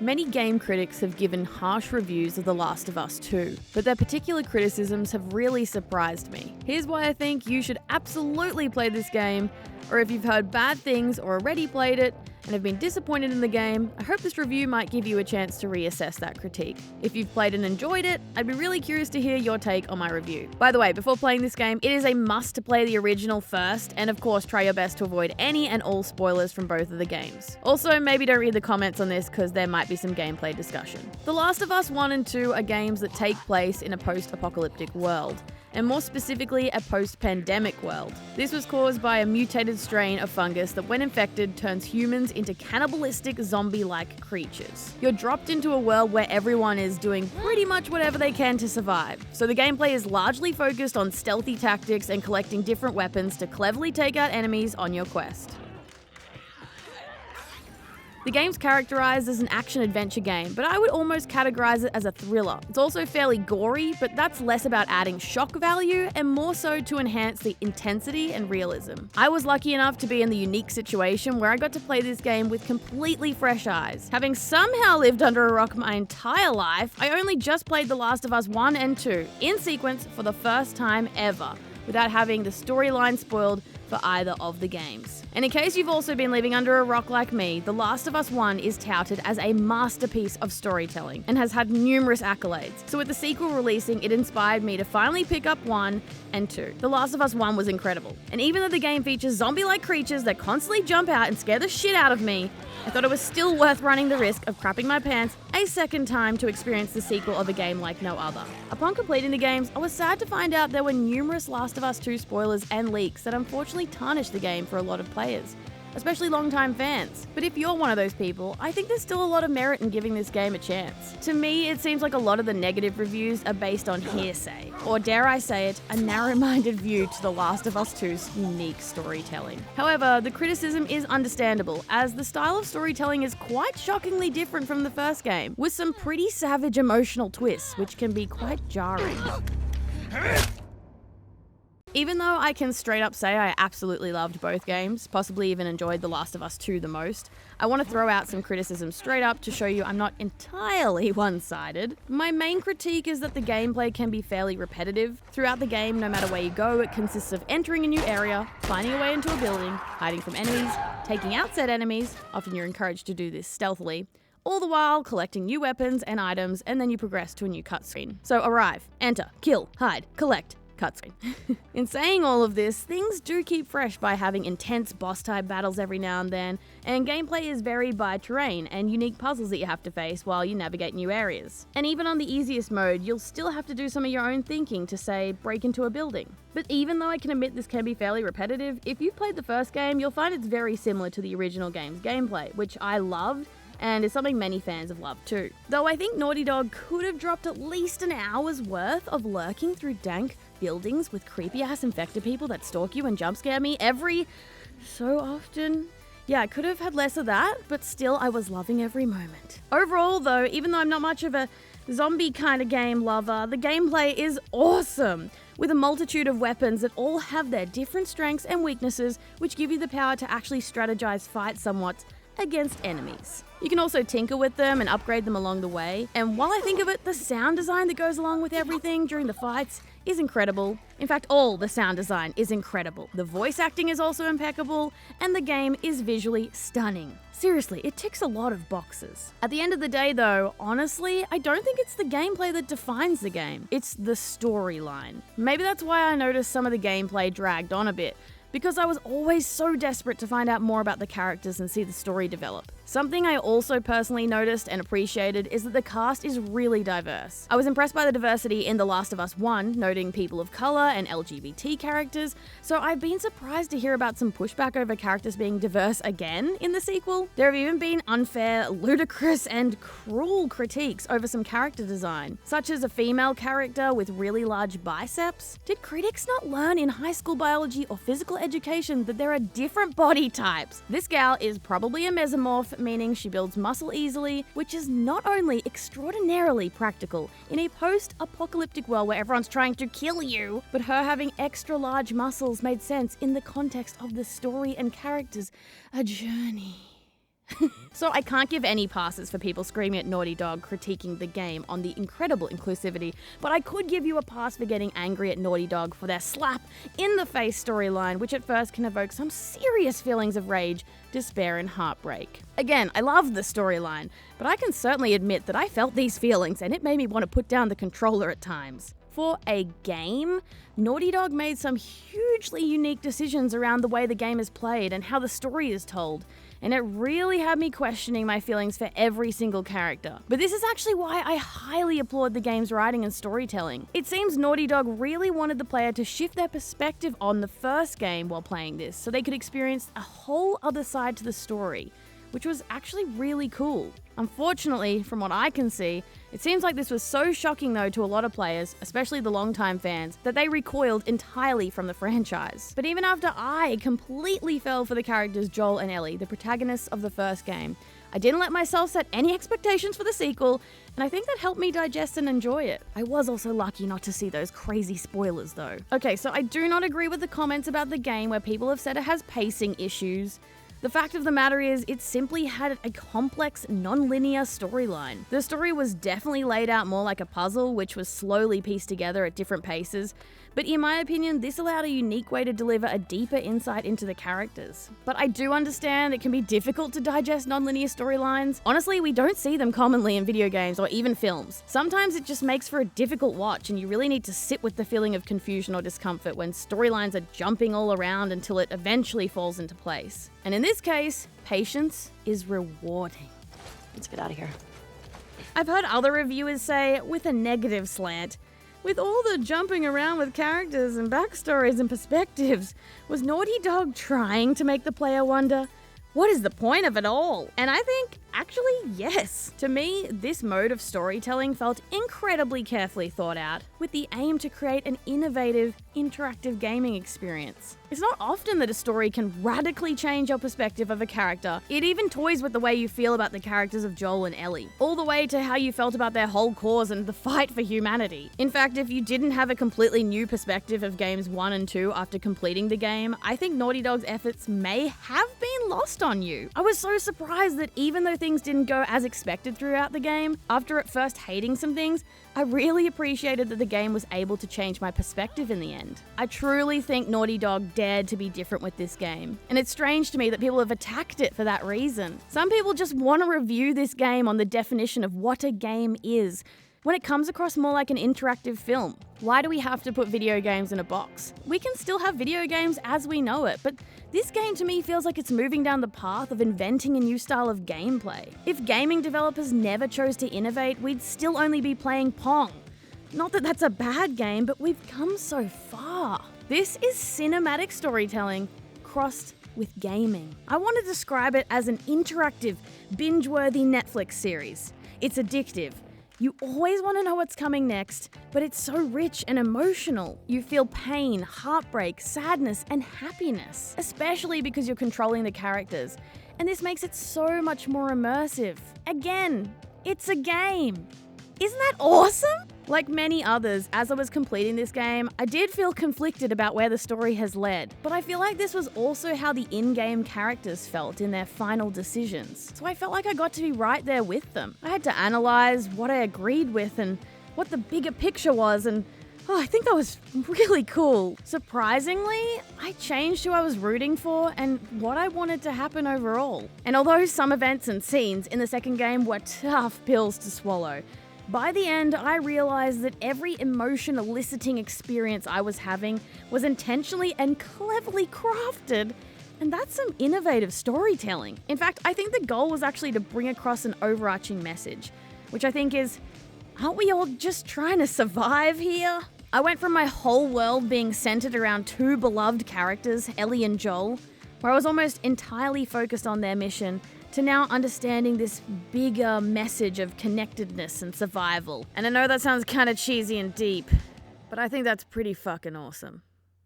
Many game critics have given harsh reviews of The Last of Us 2, but their particular criticisms have really surprised me. Here's why I think you should absolutely play this game, or if you've heard bad things or already played it and have been disappointed in the game, I hope this review might give you a chance to reassess that critique. If you've played and enjoyed it, I'd be really curious to hear your take on my review. By the way, before playing this game, it is a must to play the original first, and of course try your best to avoid any and all spoilers from both of the games. Also, maybe don't read the comments on this because there might be some gameplay discussion. The Last of Us 1 and 2 are games that take place in a post-apocalyptic world, and more specifically a post-pandemic world. This was caused by a mutated strain of fungus that, when infected, turns humans into cannibalistic zombie-like creatures. You're dropped into a world where everyone is doing pretty much whatever they can to survive. So the gameplay is largely focused on stealthy tactics and collecting different weapons to cleverly take out enemies on your quest. The game's characterized as an action-adventure game, but I would almost categorize it as a thriller. It's also fairly gory, but that's less about adding shock value and more so to enhance the intensity and realism. I was lucky enough to be in the unique situation where I got to play this game with completely fresh eyes. Having somehow lived under a rock my entire life, I only just played The Last of Us 1 and 2 in sequence for the first time ever, without having the storyline spoiled for either of the games. And in case you've also been living under a rock like me, The Last of Us 1 is touted as a masterpiece of storytelling and has had numerous accolades. So with the sequel releasing, it inspired me to finally pick up 1 and 2. The Last of Us 1 was incredible. And even though the game features zombie-like creatures that constantly jump out and scare the shit out of me, I thought it was still worth running the risk of crapping my pants a second time to experience the sequel of a game like no other. Upon completing the games, I was sad to find out there were numerous Last of Us 2 spoilers and leaks that unfortunately tarnished the game for a lot of players, especially longtime fans. But if you're one of those people, I think there's still a lot of merit in giving this game a chance. To me, it seems like a lot of the negative reviews are based on hearsay, or dare I say it, a narrow-minded view to The Last of Us 2's unique storytelling. However, the criticism is understandable, as the style of storytelling is quite shockingly different from the first game, with some pretty savage emotional twists, which can be quite jarring. Even though I can straight up say I absolutely loved both games, possibly even enjoyed The Last of Us 2 the most, I want to throw out some criticism straight up to show you I'm not entirely one-sided. My main critique is that the gameplay can be fairly repetitive. Throughout the game, no matter where you go, it consists of entering a new area, finding a way into a building, hiding from enemies, taking out said enemies, often you're encouraged to do this stealthily, all the while collecting new weapons and items, and then you progress to a new cutscene. So arrive, enter, kill, hide, collect, cutscene. In saying all of this, things do keep fresh by having intense boss-type battles every now and then, and gameplay is varied by terrain and unique puzzles that you have to face while you navigate new areas. And even on the easiest mode, you'll still have to do some of your own thinking to, say, break into a building. But even though I can admit this can be fairly repetitive, if you've played the first game, you'll find it's very similar to the original game's gameplay, which I loved, and is something many fans have loved too. Though I think Naughty Dog could have dropped at least an hour's worth of lurking through dank buildings with creepy-ass infected people that stalk you and jump scare me every so often. Yeah, I could have had less of that, but still I was loving every moment. Overall though, even though I'm not much of a zombie kind of game lover, the gameplay is awesome, with a multitude of weapons that all have their different strengths and weaknesses, which give you the power to actually strategize fights somewhat against enemies. You can also tinker with them and upgrade them along the way, and while I think of it, the sound design that goes along with everything during the fights is incredible. In fact, all the sound design is incredible. The voice acting is also impeccable, and the game is visually stunning. Seriously, it ticks a lot of boxes. At the end of the day though, honestly, I don't think it's the gameplay that defines the game. It's the storyline. Maybe that's why I noticed some of the gameplay dragged on a bit, because I was always so desperate to find out more about the characters and see the story develop. Something I also personally noticed and appreciated is that the cast is really diverse. I was impressed by the diversity in The Last of Us 1, noting people of color and LGBT characters, so I've been surprised to hear about some pushback over characters being diverse again in the sequel. There have even been unfair, ludicrous, and cruel critiques over some character design, such as a female character with really large biceps. Did critics not learn in high school biology or physical education that there are different body types? This gal is probably a mesomorph, meaning she builds muscle easily, which is not only extraordinarily practical in a post-apocalyptic world where everyone's trying to kill you, but her having extra large muscles made sense in the context of the story and characters. A journey. So I can't give any passes for people screaming at Naughty Dog critiquing the game on the incredible inclusivity, but I could give you a pass for getting angry at Naughty Dog for their slap-in-the-face storyline, which at first can evoke some serious feelings of rage, despair, and heartbreak. Again, I love the storyline, but I can certainly admit that I felt these feelings and it made me want to put down the controller at times. For a game, Naughty Dog made some hugely unique decisions around the way the game is played and how the story is told, and it really had me questioning my feelings for every single character. But this is actually why I highly applaud the game's writing and storytelling. It seems Naughty Dog really wanted the player to shift their perspective on the first game while playing this, so they could experience a whole other side to the story, which was actually really cool. Unfortunately, from what I can see, it seems like this was so shocking though to a lot of players, especially the longtime fans, that they recoiled entirely from the franchise. But even after I completely fell for the characters Joel and Ellie, the protagonists of the first game, I didn't let myself set any expectations for the sequel, and I think that helped me digest and enjoy it. I was also lucky not to see those crazy spoilers though. Okay, so I do not agree with the comments about the game where people have said it has pacing issues. The fact of the matter is, it simply had a complex, non-linear storyline. The story was definitely laid out more like a puzzle, which was slowly pieced together at different paces, but in my opinion, this allowed a unique way to deliver a deeper insight into the characters. But I do understand it can be difficult to digest non-linear storylines. Honestly, we don't see them commonly in video games or even films. Sometimes it just makes for a difficult watch, and you really need to sit with the feeling of confusion or discomfort when storylines are jumping all around until it eventually falls into place. And in this case, patience is rewarding. Let's get out of here. I've heard other reviewers say, with a negative slant, with all the jumping around with characters and backstories and perspectives, was Naughty Dog trying to make the player wonder, what is the point of it all? And I think, actually, yes. To me, this mode of storytelling felt incredibly carefully thought out, with the aim to create an innovative, interactive gaming experience. It's not often that a story can radically change your perspective of a character. It even toys with the way you feel about the characters of Joel and Ellie, all the way to how you felt about their whole cause and the fight for humanity. In fact, if you didn't have a completely new perspective of games 1 and 2 after completing the game, I think Naughty Dog's efforts may have been lost on you. I was so surprised that even though things didn't go as expected throughout the game, after at first hating some things, I really appreciated that the game was able to change my perspective in the end. I truly think Naughty Dog dared to be different with this game, and it's strange to me that people have attacked it for that reason. Some people just want to review this game on the definition of what a game is, when it comes across more like an interactive film. Why do we have to put video games in a box? We can still have video games as we know it, but this game to me feels like it's moving down the path of inventing a new style of gameplay. If gaming developers never chose to innovate, we'd still only be playing Pong. Not that that's a bad game, but we've come so far. This is cinematic storytelling crossed with gaming. I want to describe it as an interactive, binge-worthy Netflix series. It's addictive. You always want to know what's coming next, but it's so rich and emotional. You feel pain, heartbreak, sadness, and happiness, especially because you're controlling the characters. And this makes it so much more immersive. Again, it's a game. Isn't that awesome? Like many others, as I was completing this game, I did feel conflicted about where the story has led, but I feel like this was also how the in-game characters felt in their final decisions. So I felt like I got to be right there with them. I had to analyze what I agreed with and what the bigger picture was, and I think that was really cool. Surprisingly, I changed who I was rooting for and what I wanted to happen overall. And although some events and scenes in the second game were tough pills to swallow, by the end, I realized that every emotion-eliciting experience I was having was intentionally and cleverly crafted, and that's some innovative storytelling. In fact, I think the goal was actually to bring across an overarching message, which I think is, aren't we all just trying to survive here? I went from my whole world being centered around two beloved characters, Ellie and Joel, where I was almost entirely focused on their mission, to now understanding this bigger message of connectedness and survival. And I know that sounds kind of cheesy and deep, but I think that's pretty fucking awesome.